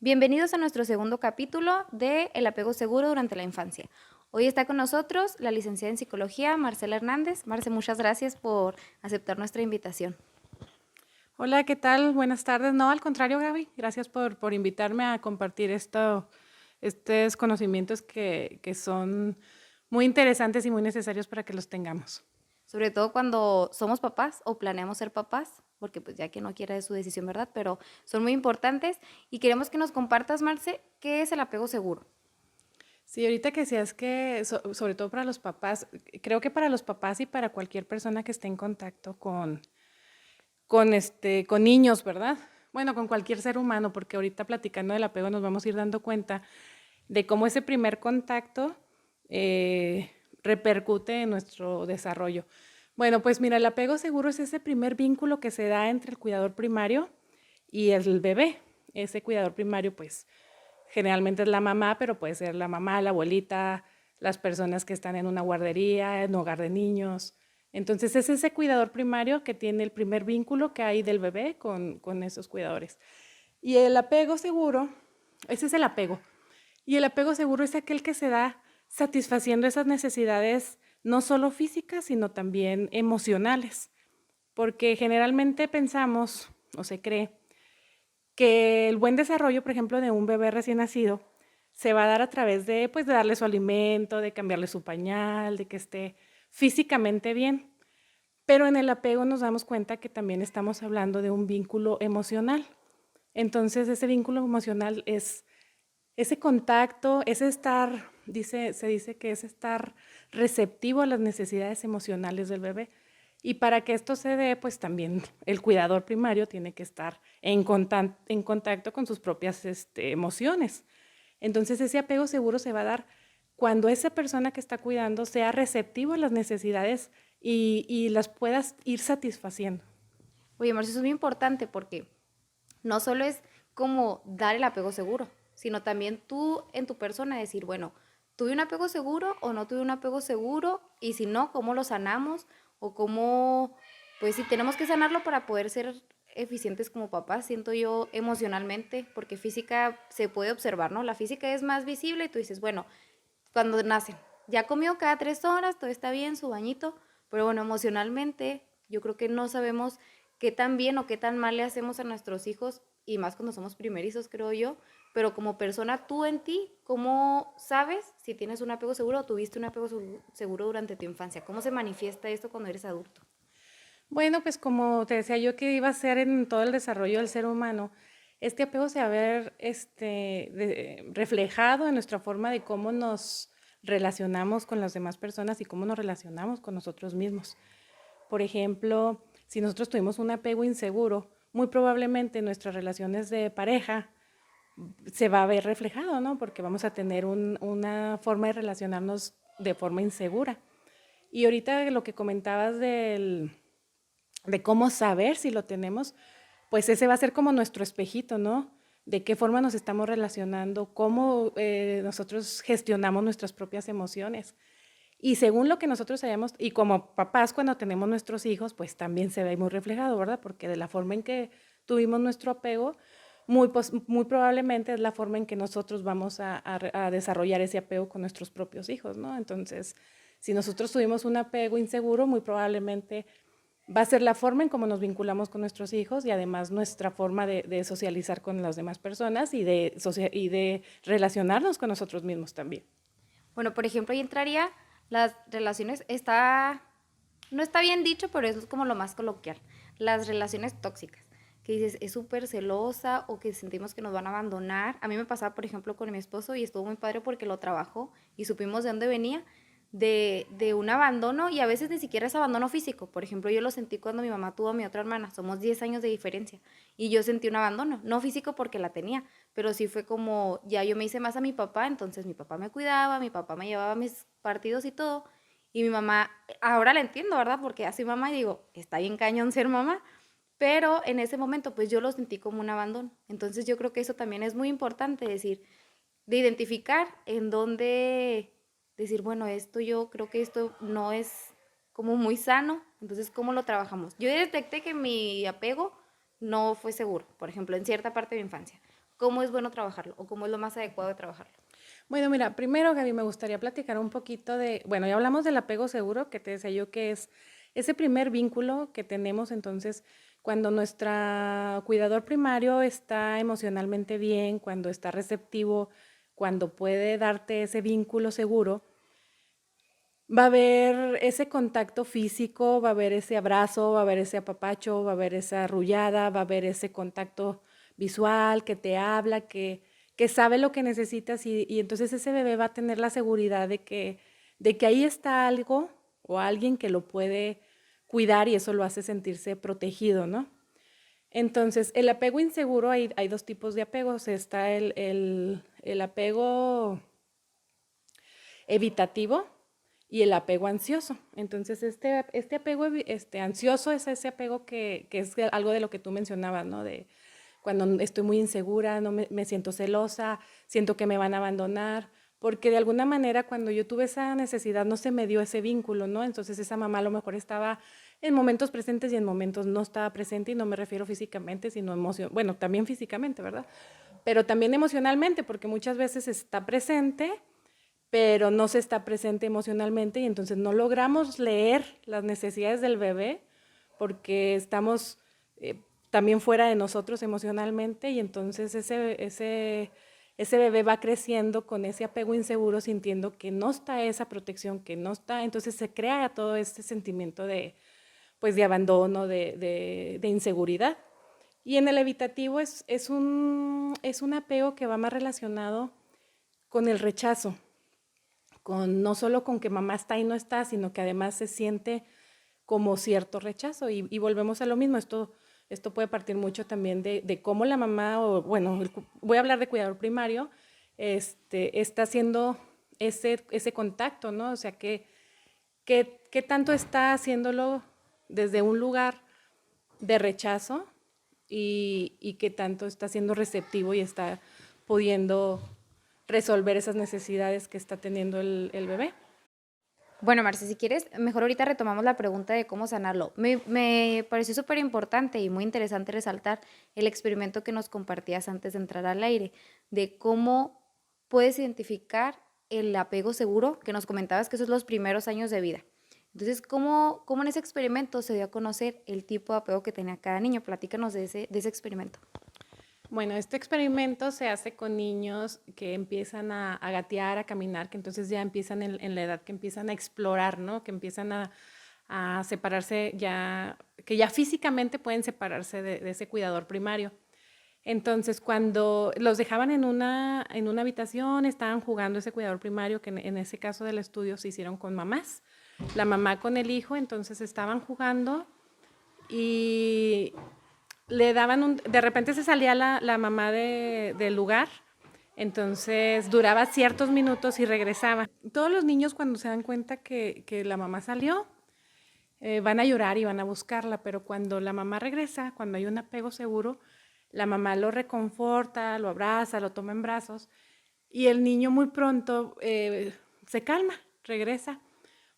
Bienvenidos a nuestro segundo capítulo de El apego seguro durante la infancia. Hoy está con nosotros la licenciada en psicología, Marcela Hernández. Marce, muchas gracias por aceptar nuestra invitación. Hola, ¿qué tal? Buenas tardes. No, al contrario, Gaby, gracias por invitarme a compartir estos conocimientos que son muy interesantes y muy necesarios para que los tengamos. Sobre todo cuando somos papás o planeamos ser papás, porque pues ya que no quiera es su decisión, ¿verdad? Pero son muy importantes y queremos que nos compartas, Marce, ¿qué es el apego seguro? Sí, ahorita que decías que, sobre todo para los papás, creo que para los papás y para cualquier persona que esté en contacto con niños, ¿verdad? Bueno, con cualquier ser humano, porque ahorita platicando del apego nos vamos a ir dando cuenta de cómo ese primer contacto repercute en nuestro desarrollo. Bueno, pues mira, el apego seguro es ese primer vínculo que se da entre el cuidador primario y el bebé. Ese cuidador primario, pues, generalmente es la mamá, pero puede ser la mamá, la abuelita, las personas que están en una guardería, en un hogar de niños. Entonces es ese cuidador primario que tiene el primer vínculo que hay del bebé con esos cuidadores. Y el apego seguro, ese es el apego. Y el apego seguro es aquel que se da satisfaciendo esas necesidades no solo físicas, sino también emocionales. Porque generalmente pensamos, o se cree, que el buen desarrollo, por ejemplo, de un bebé recién nacido, se va a dar a través de, pues, de darle su alimento, de cambiarle su pañal, de que esté físicamente bien. Pero en el apego nos damos cuenta que también estamos hablando de un vínculo emocional. Entonces, ese vínculo emocional es ese contacto, ese estar, se dice que es estar receptivo a las necesidades emocionales del bebé. Y para que esto se dé, pues también el cuidador primario tiene que estar en contacto con sus propias emociones. Entonces ese apego seguro se va a dar cuando esa persona que está cuidando sea receptivo a las necesidades y las puedas ir satisfaciendo. Oye, Marce, eso es muy importante porque no solo es como dar el apego seguro, sino también tú en tu persona decir, bueno, ¿tuve un apego seguro o no tuve un apego seguro? Y si no, ¿cómo lo sanamos? O cómo, pues si tenemos que sanarlo para poder ser eficientes como papás, siento yo emocionalmente, porque física se puede observar, ¿no? La física es más visible y tú dices, bueno, cuando nacen, ya comió cada 3 horas, todo está bien, su bañito, pero bueno, emocionalmente yo creo que no sabemos qué tan bien o qué tan mal le hacemos a nuestros hijos y más cuando somos primerizos, creo yo, pero como persona tú en ti, ¿cómo sabes si tienes un apego seguro o tuviste un apego seguro durante tu infancia? ¿Cómo se manifiesta esto cuando eres adulto? Bueno, pues como te decía yo que iba a ser en todo el desarrollo del ser humano, este apego se va a ver reflejado en nuestra forma de cómo nos relacionamos con las demás personas y cómo nos relacionamos con nosotros mismos. Por ejemplo, si nosotros tuvimos un apego inseguro, muy probablemente en nuestras relaciones de pareja se va a ver reflejado, ¿no? Porque vamos a tener una forma de relacionarnos de forma insegura. Y ahorita lo que comentabas de cómo saber si lo tenemos, pues ese va a ser como nuestro espejito, ¿no? De qué forma nos estamos relacionando, cómo nosotros gestionamos nuestras propias emociones. Y según lo que nosotros hayamos, y como papás cuando tenemos nuestros hijos, pues también se ve muy reflejado, ¿verdad? Porque de la forma en que tuvimos nuestro apego, muy probablemente es la forma en que nosotros vamos a desarrollar ese apego con nuestros propios hijos, ¿no? Entonces, si nosotros tuvimos un apego inseguro, muy probablemente va a ser la forma en cómo nos vinculamos con nuestros hijos y además nuestra forma de socializar con las demás personas y de relacionarnos con nosotros mismos también. Bueno, por ejemplo, ahí entraría las relaciones, no está bien dicho, pero eso es como lo más coloquial, las relaciones tóxicas, que dices, es súper celosa o que sentimos que nos van a abandonar. A mí me pasaba, por ejemplo, con mi esposo y estuvo muy padre porque lo trabajó y supimos de dónde venía, de un abandono y a veces ni siquiera es abandono físico. Por ejemplo, yo lo sentí cuando mi mamá tuvo a mi otra hermana, somos 10 años de diferencia y yo sentí un abandono, no físico porque la tenía, pero sí fue como, ya yo me hice más a mi papá, entonces mi papá me cuidaba, mi papá me llevaba a mis partidos y todo, y mi mamá, ahora la entiendo, ¿verdad? Porque así mamá y digo, está bien cañón ser mamá, pero en ese momento pues yo lo sentí como un abandono. Entonces yo creo que eso también es muy importante decir, de identificar en dónde decir, bueno, esto yo creo que esto no es como muy sano, entonces ¿cómo lo trabajamos? Yo detecté que mi apego no fue seguro, por ejemplo, en cierta parte de mi infancia. cómo es bueno trabajarlo o cómo es lo más adecuado de trabajarlo. Bueno, mira, primero, Gaby, me gustaría platicar un poquito de, bueno, ya hablamos del apego seguro, que te decía yo que es ese primer vínculo que tenemos, entonces, cuando nuestro cuidador primario está emocionalmente bien, cuando está receptivo, cuando puede darte ese vínculo seguro, va a haber ese contacto físico, va a haber ese abrazo, va a haber ese apapacho, va a haber esa arrullada, va a haber ese contacto visual que te habla, que sabe lo que necesitas y entonces ese bebé va a tener la seguridad de que ahí está algo o alguien que lo puede cuidar y eso lo hace sentirse protegido, ¿no? Entonces, el apego inseguro, hay dos tipos de apegos. Está el apego evitativo y el apego ansioso. Entonces, este apego ansioso es ese apego que es algo de lo que tú mencionabas, ¿no? De cuando estoy muy insegura, no me siento celosa, siento que me van a abandonar, porque de alguna manera cuando yo tuve esa necesidad no se me dio ese vínculo, ¿no? Entonces esa mamá a lo mejor estaba en momentos presentes y en momentos no estaba presente y no me refiero físicamente, sino bueno, también físicamente, ¿verdad? Pero también emocionalmente, porque muchas veces está presente, pero no se está presente emocionalmente y entonces no logramos leer las necesidades del bebé porque estamos también fuera de nosotros emocionalmente y entonces ese bebé va creciendo con ese apego inseguro sintiendo que no está esa protección, que no está, entonces se crea todo este sentimiento pues, de abandono, de inseguridad. Y en el evitativo es un apego que va más relacionado con el rechazo, con no solo con que mamá está y no está, sino que además se siente como cierto rechazo. Y volvemos a lo mismo, esto puede partir mucho también de cómo la mamá, o bueno, voy a hablar de cuidador primario, está haciendo ese contacto, ¿no? O sea, ¿qué tanto está haciéndolo desde un lugar de rechazo y qué tanto está siendo receptivo y está pudiendo resolver esas necesidades que está teniendo el bebé? Bueno, Marce, si quieres, mejor ahorita retomamos la pregunta de cómo sanarlo. Me pareció súper importante y muy interesante resaltar el experimento que nos compartías antes de entrar al aire, de cómo puedes identificar el apego seguro, que nos comentabas que esos son los primeros años de vida. Entonces, ¿cómo en ese experimento se dio a conocer el tipo de apego que tenía cada niño? Platícanos de ese experimento. Bueno, este experimento se hace con niños que empiezan a gatear, a caminar, que entonces ya empiezan en la edad que empiezan a explorar, ¿no? Que empiezan a separarse ya, que ya físicamente pueden separarse de ese cuidador primario. Entonces, cuando los dejaban en una habitación, estaban jugando ese cuidador primario, que en ese caso del estudio se hicieron con mamás, la mamá con el hijo, entonces estaban jugando y le daban de repente se salía la mamá del lugar, entonces duraba ciertos minutos y regresaba. Todos los niños cuando se dan cuenta que la mamá salió, van a llorar y van a buscarla, pero cuando la mamá regresa, cuando hay un apego seguro, la mamá lo reconforta, lo abraza, lo toma en brazos y el niño muy pronto se calma, regresa,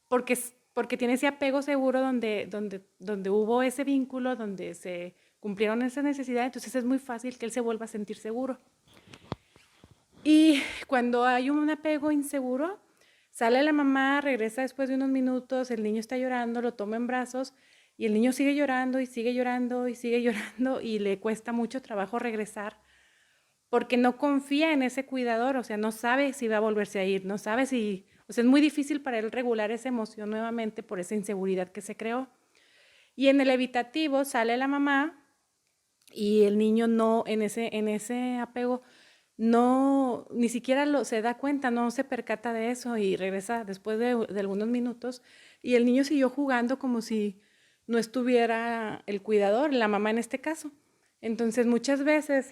porque tiene ese apego seguro donde hubo ese vínculo, donde se cumplieron esas necesidades, entonces es muy fácil que él se vuelva a sentir seguro. Y cuando hay un apego inseguro, sale la mamá, regresa después de unos minutos, el niño está llorando, lo toma en brazos y el niño sigue llorando y sigue llorando y sigue llorando y le cuesta mucho trabajo regresar porque no confía en ese cuidador, o sea, no sabe si va a volverse a ir, no sabe si, o sea, es muy difícil para él regular esa emoción nuevamente por esa inseguridad que se creó. Y en el evitativo sale la mamá y el niño no, en ese apego, no, ni siquiera se da cuenta, no se percata de eso y regresa después de algunos minutos y el niño siguió jugando como si no estuviera el cuidador, la mamá en este caso. Entonces muchas veces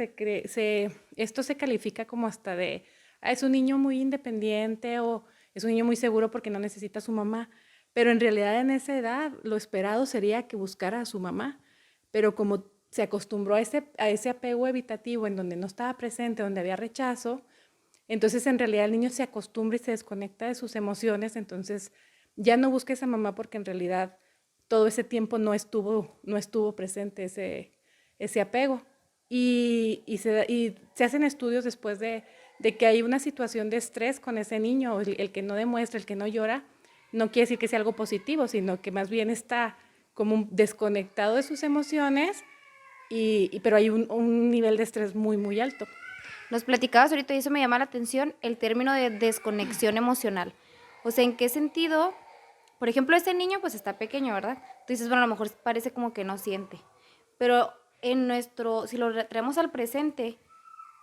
esto se califica como hasta es un niño muy independiente o es un niño muy seguro porque no necesita a su mamá, pero en realidad en esa edad lo esperado sería que buscara a su mamá, pero como se acostumbró a ese apego evitativo en donde no estaba presente, donde había rechazo, entonces en realidad el niño se acostumbra y se desconecta de sus emociones, entonces ya no busca a esa mamá porque en realidad todo ese tiempo no estuvo presente ese apego. y se hacen estudios después de que hay una situación de estrés con ese niño, el que no demuestra, el que no llora, no quiere decir que sea algo positivo, sino que más bien está como desconectado de sus emociones, pero hay un nivel de estrés muy, muy alto. Nos platicabas ahorita y eso me llama la atención, el término de desconexión emocional. O sea, ¿en qué sentido? Por ejemplo, ese niño pues está pequeño, ¿verdad? Tú dices, bueno, a lo mejor parece como que no siente. Pero si lo traemos al presente,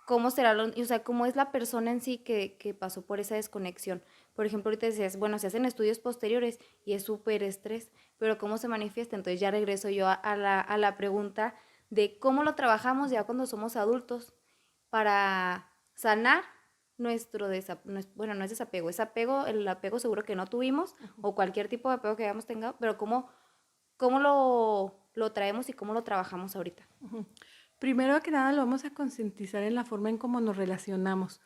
¿cómo será? O sea, ¿cómo es la persona en sí que pasó por esa desconexión? Por ejemplo, ahorita decías, bueno, se hacen estudios posteriores y es súper estrés, pero ¿cómo se manifiesta? Entonces ya regreso yo a la pregunta de cómo lo trabajamos ya cuando somos adultos para sanar nuestro desapego, bueno, no es desapego, es apego, el apego seguro que no tuvimos, o cualquier tipo de apego que hayamos tenido, pero cómo lo traemos y cómo lo trabajamos ahorita. Primero que nada lo vamos a concientizar en la forma en cómo nos relacionamos,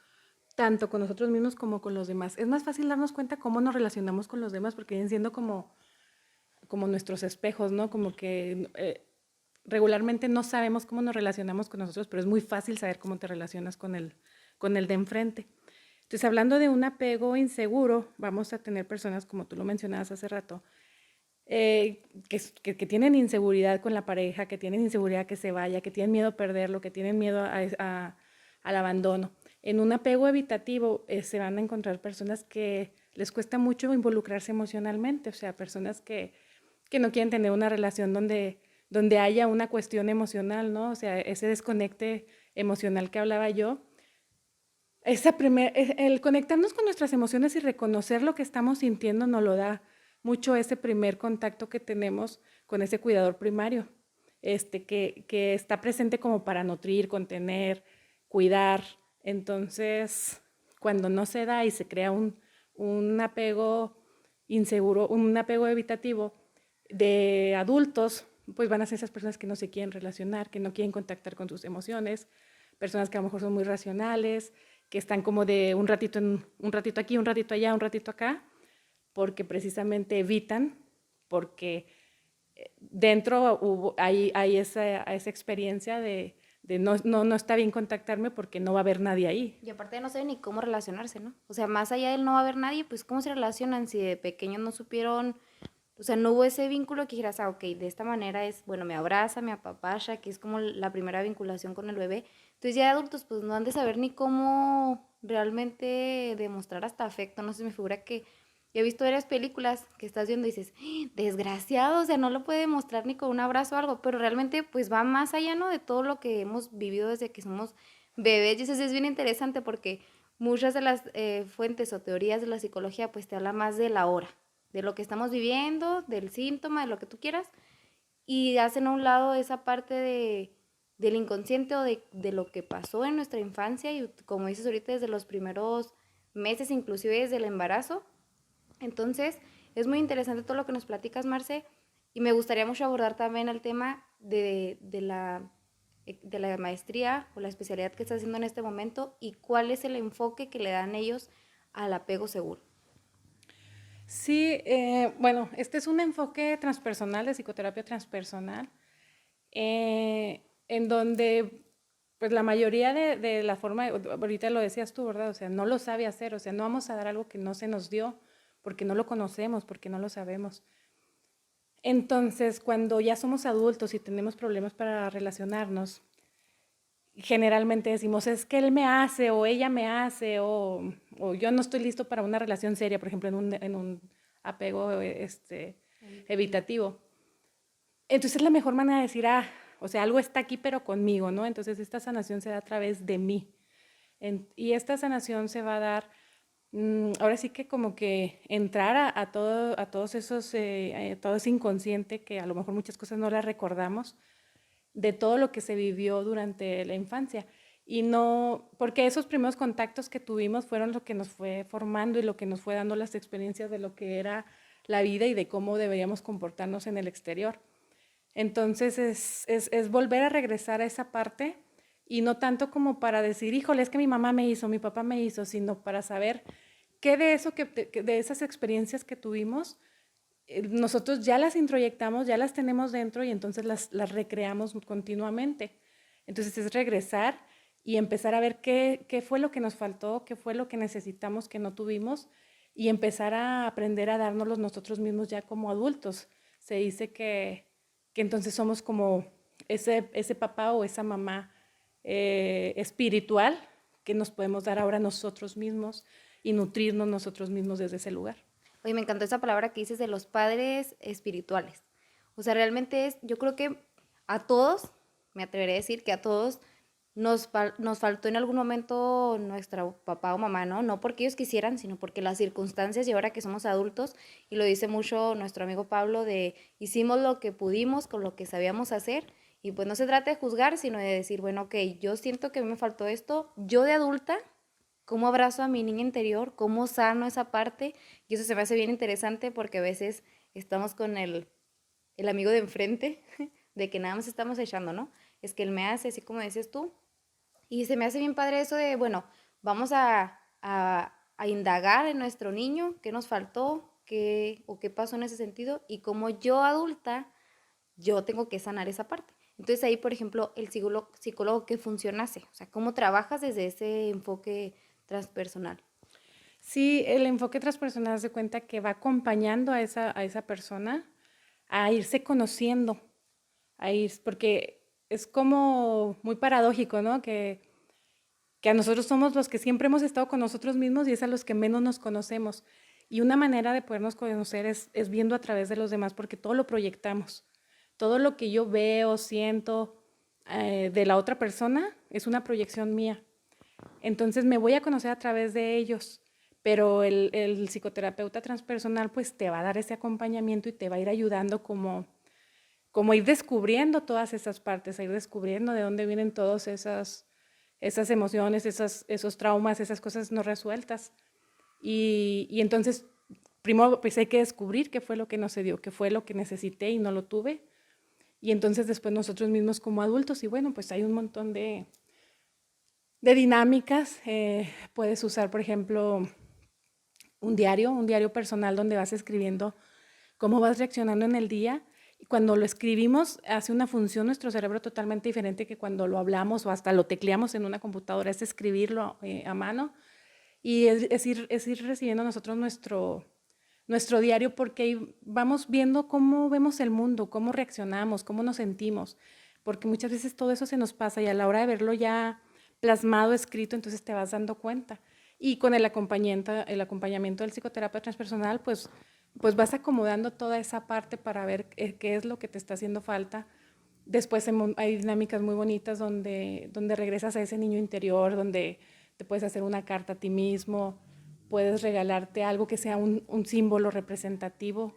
tanto con nosotros mismos como con los demás. Es más fácil darnos cuenta cómo nos relacionamos con los demás porque vienen siendo como nuestros espejos, ¿no? Como que regularmente no sabemos cómo nos relacionamos con nosotros, pero es muy fácil saber cómo te relacionas con el de enfrente. Entonces, hablando de un apego inseguro, vamos a tener personas, como tú lo mencionabas hace rato, que tienen inseguridad con la pareja, que tienen inseguridad que se vaya, que tienen miedo a perderlo, que tienen miedo al abandono. En un apego evitativo se van a encontrar personas que les cuesta mucho involucrarse emocionalmente, o sea, personas que no quieren tener una relación donde haya una cuestión emocional, ¿no? O sea, ese desconecte emocional que hablaba yo. El conectarnos con nuestras emociones y reconocer lo que estamos sintiendo nos lo da mucho ese primer contacto que tenemos con ese cuidador primario, que está presente como para nutrir, contener, cuidar. Entonces, cuando no se da y se crea un apego inseguro, un apego evitativo de adultos, pues van a ser esas personas que no se quieren relacionar, que no quieren contactar con sus emociones, personas que a lo mejor son muy racionales, que están como de un ratito aquí, un ratito allá, un ratito acá, porque precisamente evitan, porque dentro hay esa experiencia de no está bien contactarme porque no va a haber nadie ahí. Y aparte no saben ni cómo relacionarse, ¿no? O sea, más allá del no va a haber nadie, pues ¿cómo se relacionan si de pequeños no supieron, o sea, no hubo ese vínculo que dijeras, ok, de esta manera es, bueno, me abraza, me apapacha, que es como la primera vinculación con el bebé. Entonces ya de adultos, pues no han de saber ni cómo realmente demostrar hasta afecto. No sé, me figura que he visto varias películas que estás viendo y dices, "Ah, desgraciado, o sea, no lo puede demostrar ni con un abrazo o algo", pero realmente pues va más allá, ¿no? De todo lo que hemos vivido desde que somos bebés. Y eso sí es bien interesante porque muchas de las fuentes o teorías de la psicología pues te habla más de la hora, de lo que estamos viviendo, del síntoma, de lo que tú quieras, y hacen a un lado esa parte del inconsciente o de lo que pasó en nuestra infancia y como dices ahorita desde los primeros meses, inclusive desde el embarazo. Entonces, es muy interesante todo lo que nos platicas, Marce, y me gustaría mucho abordar también el tema de la maestría o la especialidad que estás haciendo en este momento y cuál es el enfoque que le dan ellos al apego seguro. Sí, bueno, este es un enfoque transpersonal, de psicoterapia transpersonal, en donde pues la mayoría de la forma, ahorita lo decías tú, ¿verdad? O sea, no lo sabe hacer, o sea, no vamos a dar algo que no se nos dio porque no lo conocemos, porque no lo sabemos. Entonces, cuando ya somos adultos y tenemos problemas para relacionarnos, generalmente decimos, es que él me hace o ella me hace o yo no estoy listo para una relación seria, por ejemplo, en un apego evitativo. Entonces, la mejor manera de decir, o sea, algo está aquí pero conmigo, ¿no? Entonces, esta sanación se da a través de mí. Y esta sanación se va a dar, ahora sí que como que entrar a todos esos, todo ese inconsciente que a lo mejor muchas cosas no las recordamos, de todo lo que se vivió durante la infancia. Y no, porque esos primeros contactos que tuvimos fueron lo que nos fue formando y lo que nos fue dando las experiencias de lo que era la vida y de cómo deberíamos comportarnos en el exterior. Entonces es volver a regresar a esa parte y no tanto como para decir, híjole, es que mi mamá me hizo, mi papá me hizo, sino para saber qué de eso, de esas experiencias que tuvimos, nosotros ya las introyectamos, ya las tenemos dentro y entonces las recreamos continuamente. Entonces es regresar y empezar a ver qué fue lo que nos faltó, qué fue lo que necesitamos que no tuvimos y empezar a aprender a dárnoslos nosotros mismos ya como adultos. Se dice que entonces somos como ese papá o esa mamá espiritual que nos podemos dar ahora nosotros mismos y nutrirnos nosotros mismos desde ese lugar. Oye, me encantó esa palabra que dices de los padres espirituales. O sea, realmente yo creo que a todos, me atreveré a decir que a todos nos faltó en algún momento nuestra papá o mamá, ¿no? No porque ellos quisieran, sino porque las circunstancias y ahora que somos adultos, y lo dice mucho nuestro amigo Pablo, de hicimos lo que pudimos con lo que sabíamos hacer, y pues no se trata de juzgar, sino de decir, bueno, ok, yo siento que a mí me faltó esto, yo de adulta, ¿cómo abrazo a mi niña interior? ¿Cómo sano esa parte? Y eso se me hace bien interesante porque a veces estamos con el amigo de enfrente, de que nada más estamos echando, ¿no? Es que él me hace, así como dices tú, y se me hace bien padre eso de, bueno, vamos a indagar en nuestro niño, qué nos faltó, qué, o qué pasó en ese sentido, y como yo adulta, yo tengo que sanar esa parte. Entonces ahí, por ejemplo, el psicólogo ¿qué función hace? O sea, ¿cómo trabajas desde ese enfoque transpersonal? Sí, el enfoque transpersonal se cuenta que va acompañando a esa persona a irse conociendo, porque es como muy paradójico, ¿no? Que a nosotros somos los que siempre hemos estado con nosotros mismos y es a los que menos nos conocemos. Y una manera de podernos conocer es viendo a través de los demás, porque todo lo proyectamos. Todo lo que yo veo, siento de la otra persona es una proyección mía. Entonces me voy a conocer a través de ellos, pero el psicoterapeuta transpersonal pues te va a dar ese acompañamiento y te va a ir ayudando como ir descubriendo todas esas partes, a ir descubriendo de dónde vienen todas esas emociones, esos traumas, esas cosas no resueltas. Y entonces, primero pues hay que descubrir qué fue lo que no se dio, qué fue lo que necesité y no lo tuve. Y entonces después nosotros mismos como adultos, y bueno, pues hay un montón de dinámicas. Puedes usar, por ejemplo, un diario personal donde vas escribiendo cómo vas reaccionando en el día. Y cuando lo escribimos, hace una función nuestro cerebro totalmente diferente que cuando lo hablamos o hasta lo tecleamos en una computadora, es escribirlo a mano. Y es ir recibiendo nosotros nuestro diario porque vamos viendo cómo vemos el mundo, cómo reaccionamos, cómo nos sentimos, porque muchas veces todo eso se nos pasa y a la hora de verlo ya plasmado, escrito, entonces te vas dando cuenta. Y con el acompañamiento del psicoterapeuta transpersonal, pues vas acomodando toda esa parte para ver qué es lo que te está haciendo falta. Después hay dinámicas muy bonitas donde regresas a ese niño interior, donde te puedes hacer una carta a ti mismo, puedes regalarte algo que sea un símbolo representativo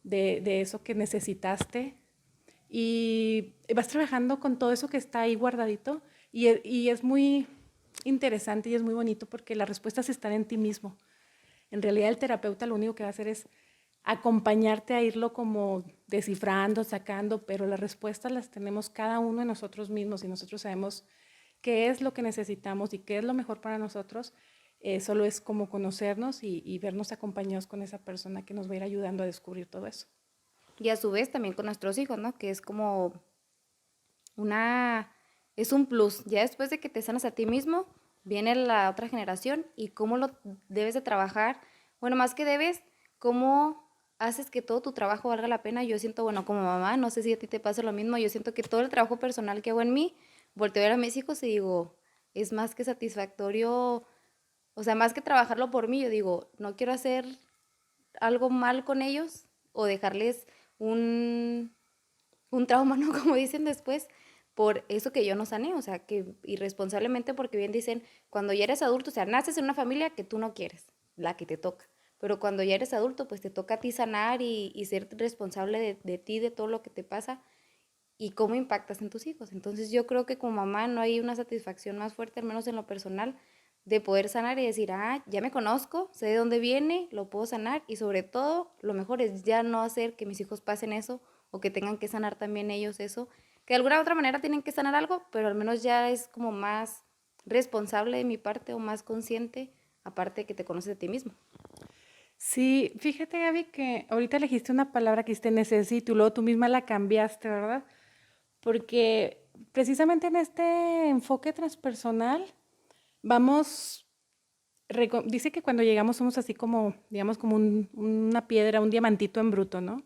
de eso que necesitaste y vas trabajando con todo eso que está ahí guardadito y es muy interesante y es muy bonito porque las respuestas están en ti mismo. En realidad el terapeuta lo único que va a hacer es acompañarte a irlo como descifrando, sacando, pero las respuestas las tenemos cada uno de nosotros mismos y nosotros sabemos qué es lo que necesitamos y qué es lo mejor para nosotros. Solo es como conocernos y vernos acompañados con esa persona que nos va a ir ayudando a descubrir todo eso. Y a su vez también con nuestros hijos, ¿no? Que es como una, es un plus. Ya después de que te sanas a ti mismo, viene la otra generación y cómo lo debes de trabajar. Bueno, más que debes, cómo haces que todo tu trabajo valga la pena. Yo siento, bueno, como mamá, no sé si a ti te pasa lo mismo, yo siento que todo el trabajo personal que hago en mí, volteo a ver a mis hijos y digo, es más que satisfactorio, o sea, más que trabajarlo por mí, yo digo, no quiero hacer algo mal con ellos o dejarles un, un trauma, ¿no? Como dicen después, por eso que yo no sané, o sea, que irresponsablemente, porque bien dicen, cuando ya eres adulto, o sea, naces en una familia que tú no quieres, la que te toca, pero cuando ya eres adulto, pues te toca a ti sanar y ser responsable de ti, de todo lo que te pasa y cómo impactas en tus hijos. Entonces yo creo que como mamá no hay una satisfacción más fuerte, al menos en lo personal, de poder sanar y decir, ah, ya me conozco, sé de dónde viene, lo puedo sanar y sobre todo lo mejor es ya no hacer que mis hijos pasen eso o que tengan que sanar también ellos eso, que de alguna u otra manera tienen que sanar algo, pero al menos ya es como más responsable de mi parte o más consciente, aparte de que te conoces de ti mismo. Sí, fíjate Gaby que ahorita elegiste una palabra que dijiste necesito y luego tú misma la cambiaste, ¿verdad? Porque precisamente en este enfoque transpersonal, dice que cuando llegamos somos así como, digamos, como una piedra, un diamantito en bruto, ¿no?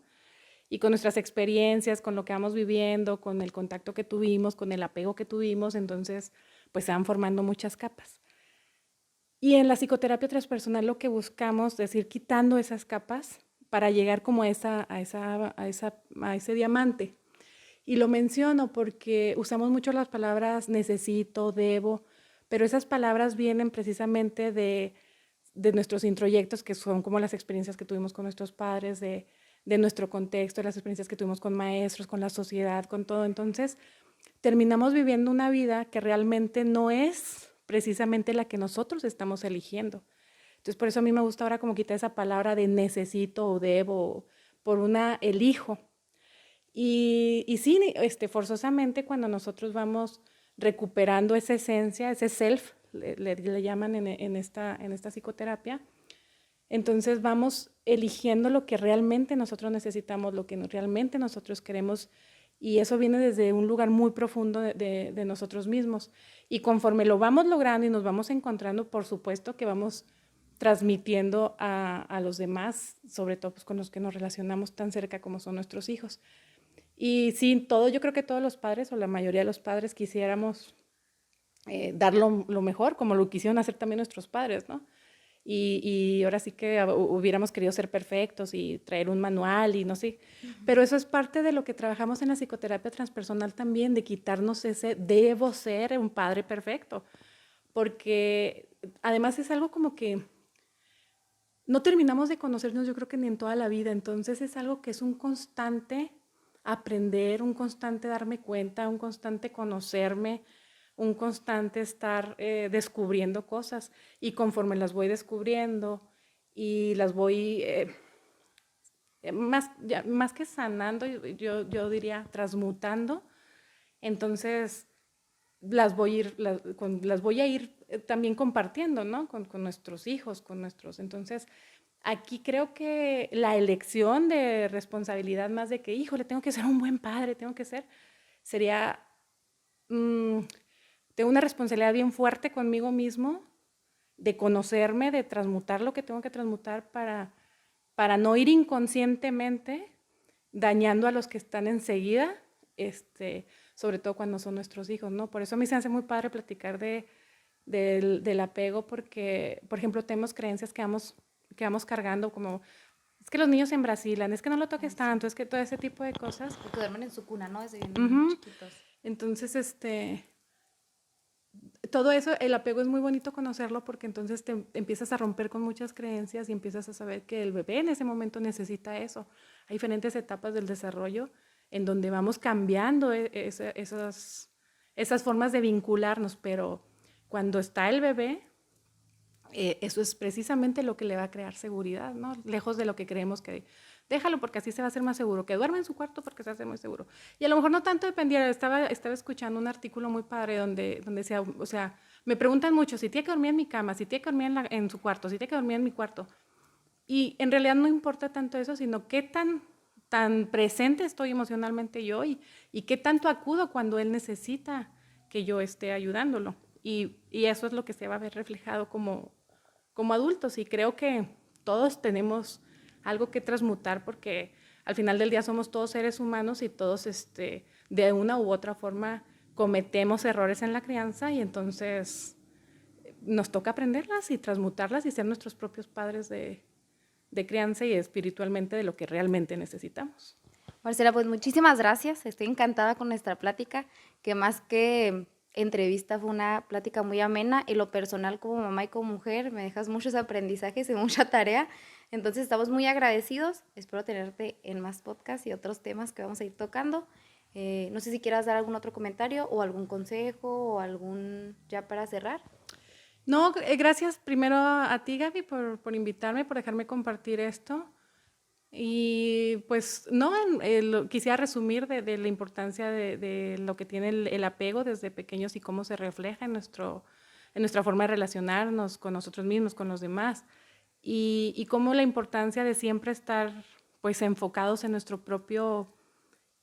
Y con nuestras experiencias, con lo que vamos viviendo, con el contacto que tuvimos, con el apego que tuvimos, entonces, pues se van formando muchas capas. Y en la psicoterapia transpersonal lo que buscamos es ir quitando esas capas para llegar como a ese diamante. Y lo menciono porque usamos mucho las palabras necesito, debo, pero esas palabras vienen precisamente de nuestros introyectos, que son como las experiencias que tuvimos con nuestros padres, de nuestro contexto, de las experiencias que tuvimos con maestros, con la sociedad, con todo. Entonces, terminamos viviendo una vida que realmente no es precisamente la que nosotros estamos eligiendo. Entonces, por eso a mí me gusta ahora como quitar esa palabra de necesito o debo por una elijo. Y sí, forzosamente cuando nosotros vamos recuperando esa esencia, ese self, le llaman en esta psicoterapia, entonces vamos eligiendo lo que realmente nosotros necesitamos, lo que realmente nosotros queremos, y eso viene desde un lugar muy profundo de nosotros mismos. Y conforme lo vamos logrando y nos vamos encontrando, por supuesto que vamos transmitiendo a los demás, sobre todo pues, con los que nos relacionamos tan cerca como son nuestros hijos. Y sí, yo creo que todos los padres o la mayoría de los padres quisiéramos dar lo mejor, como lo quisieron hacer también nuestros padres, ¿no? Y ahora sí que hubiéramos querido ser perfectos y traer un manual y no sé. Pero eso es parte de lo que trabajamos en la psicoterapia transpersonal también, de quitarnos ese debo ser un padre perfecto. Porque además es algo como que no terminamos de conocernos, yo creo que ni en toda la vida. Entonces es algo que es un constante aprender, un constante darme cuenta, un constante conocerme, un constante estar descubriendo cosas. Y conforme las voy descubriendo y las voy, más que sanando, yo diría transmutando, entonces las voy a ir también compartiendo, ¿no? Con nuestros hijos, con nuestros. Entonces, aquí creo que la elección de responsabilidad más de que, híjole, tengo que ser un buen padre, sería, tengo una responsabilidad bien fuerte conmigo mismo, de conocerme, de transmutar lo que tengo que transmutar para no ir inconscientemente dañando a los que están enseguida, sobre todo cuando son nuestros hijos, ¿no? Por eso a mí se hace muy padre platicar del apego, porque, por ejemplo, tenemos creencias que vamos cargando, como, es que los niños se embrasilan, es que no lo toques tanto, es que todo ese tipo de cosas. Porque duermen en su cuna, ¿no? Desde bien chiquitos. Entonces, todo eso, el apego es muy bonito conocerlo porque entonces te empiezas a romper con muchas creencias y empiezas a saber que el bebé en ese momento necesita eso. Hay diferentes etapas del desarrollo en donde vamos cambiando esas formas de vincularnos, pero cuando está el bebé, eso es precisamente lo que le va a crear seguridad, ¿no? Lejos de lo que creemos que déjalo porque así se va a hacer más seguro, que duerma en su cuarto porque se hace muy seguro. Y a lo mejor no tanto dependiera, estaba escuchando un artículo muy padre donde decía, o sea, me preguntan mucho si tiene que dormir en mi cama, si tiene que dormir en su cuarto, si tiene que dormir en mi cuarto. Y en realidad no importa tanto eso, sino qué tan presente estoy emocionalmente yo y qué tanto acudo cuando él necesita que yo esté ayudándolo. Y eso es lo que se va a ver reflejado como adultos, y creo que todos tenemos algo que transmutar porque al final del día somos todos seres humanos y todos de una u otra forma cometemos errores en la crianza, y entonces nos toca aprenderlas y transmutarlas y ser nuestros propios padres de crianza y espiritualmente de lo que realmente necesitamos. Marcela, pues muchísimas gracias. Estoy encantada con nuestra plática, que más que entrevista fue una plática muy amena. Y lo personal, como mamá y como mujer, me dejas muchos aprendizajes y mucha tarea. Entonces estamos muy agradecidos. Espero tenerte en más podcasts y otros temas que vamos a ir tocando. No sé si quieras dar algún otro comentario o algún consejo o algún, ya para cerrar. No, gracias primero a ti, Gaby, por invitarme, por dejarme compartir esto. Y pues no, quisiera resumir de la importancia de lo que tiene el apego desde pequeños y cómo se refleja en nuestra forma de relacionarnos con nosotros mismos, con los demás, y cómo la importancia de siempre estar pues enfocados en nuestro propio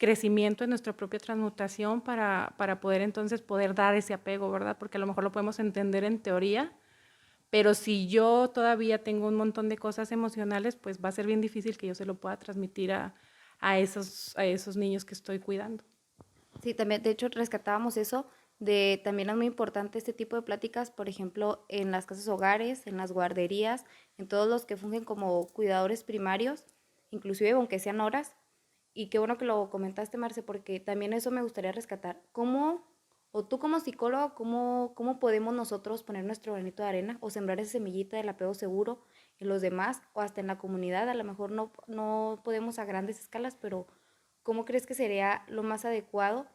crecimiento, en nuestra propia transmutación para poder entonces poder dar ese apego, ¿verdad? Porque a lo mejor lo podemos entender en teoría, pero si yo todavía tengo un montón de cosas emocionales, pues va a ser bien difícil que yo se lo pueda transmitir a esos niños que estoy cuidando. Sí, también, de hecho, rescatábamos eso de también es muy importante este tipo de pláticas, por ejemplo, en las casas hogares, en las guarderías, en todos los que fungen como cuidadores primarios, inclusive aunque sean horas. Y qué bueno que lo comentaste, Marce, porque también eso me gustaría rescatar. ¿Cómo, o tú como psicólogo, cómo podemos nosotros poner nuestro granito de arena o sembrar esa semillita del apego seguro en los demás o hasta en la comunidad? A lo mejor no podemos a grandes escalas, pero ¿cómo crees que sería lo más adecuado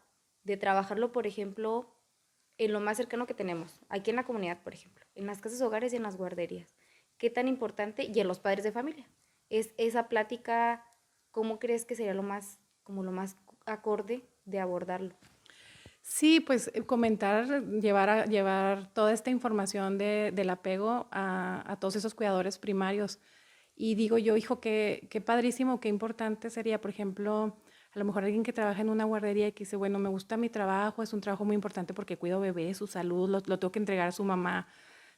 de trabajarlo, por ejemplo, en lo más cercano que tenemos, aquí en la comunidad, por ejemplo, en las casas hogares y en las guarderías? ¿Qué tan importante? Y en los padres de familia. Es esa plática, ¿cómo crees que sería como lo más acorde de abordarlo? Sí, pues comentar, llevar toda esta información del apego a todos esos cuidadores primarios. Y digo yo, hijo, qué padrísimo, qué importante sería, por ejemplo, a lo mejor alguien que trabaja en una guardería y que dice, bueno, me gusta mi trabajo, es un trabajo muy importante porque cuido bebés, su salud, lo tengo que entregar a su mamá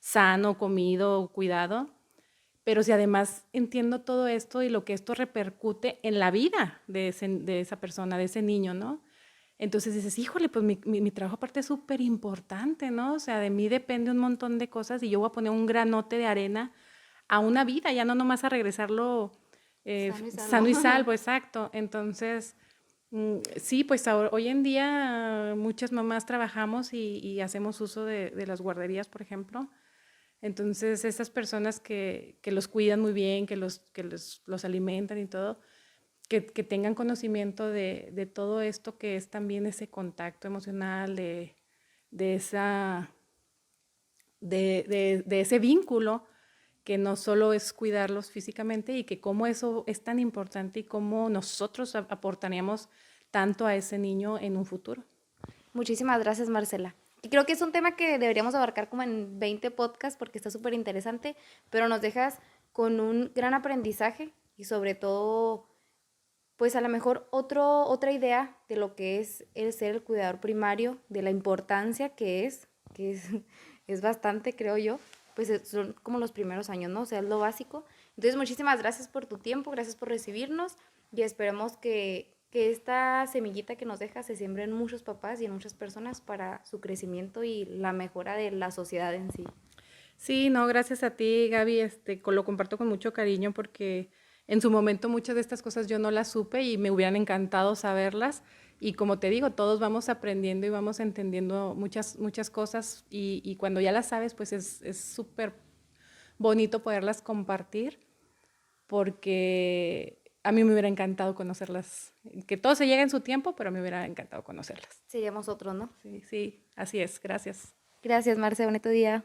sano, comido, cuidado. Pero si además entiendo todo esto y lo que esto repercute en la vida de esa persona, de ese niño, ¿no? Entonces dices, híjole, pues mi trabajo aparte es súper importante, ¿no? O sea, de mí depende un montón de cosas y yo voy a poner un granote de arena a una vida, ya no nomás a regresarlo Sano y salvo. sano y salvo, exacto. Entonces, sí, pues hoy en día muchas mamás trabajamos y hacemos uso de las guarderías, por ejemplo. Entonces, esas personas que los cuidan muy bien, los alimentan y todo, que tengan conocimiento de todo esto que es también ese contacto emocional, de, esa, de ese vínculo que no solo es cuidarlos físicamente y que cómo eso es tan importante y cómo nosotros aportaríamos tanto a ese niño en un futuro. Muchísimas gracias, Marcela. Y creo que es un tema que deberíamos abarcar como en 20 podcasts porque está súper interesante, pero nos dejas con un gran aprendizaje y sobre todo, pues a lo mejor otra idea de lo que es el ser el cuidador primario, de la importancia que es, es bastante, creo yo, pues son como los primeros años, ¿no? O sea, es lo básico. Entonces, muchísimas gracias por tu tiempo, gracias por recibirnos y esperemos que esta semillita que nos deja se siembre en muchos papás y en muchas personas para su crecimiento y la mejora de la sociedad en sí. Sí, no, gracias a ti, Gaby, lo comparto con mucho cariño porque en su momento muchas de estas cosas yo no las supe y me hubieran encantado saberlas. Y como te digo, todos vamos aprendiendo y vamos entendiendo muchas cosas y cuando ya las sabes, pues es súper bonito poderlas compartir porque a mí me hubiera encantado conocerlas, que todo se llega en su tiempo, pero a mí me hubiera encantado conocerlas. Seríamos otros, ¿no? Sí, sí, así es, gracias. Gracias, Marce, bonito día.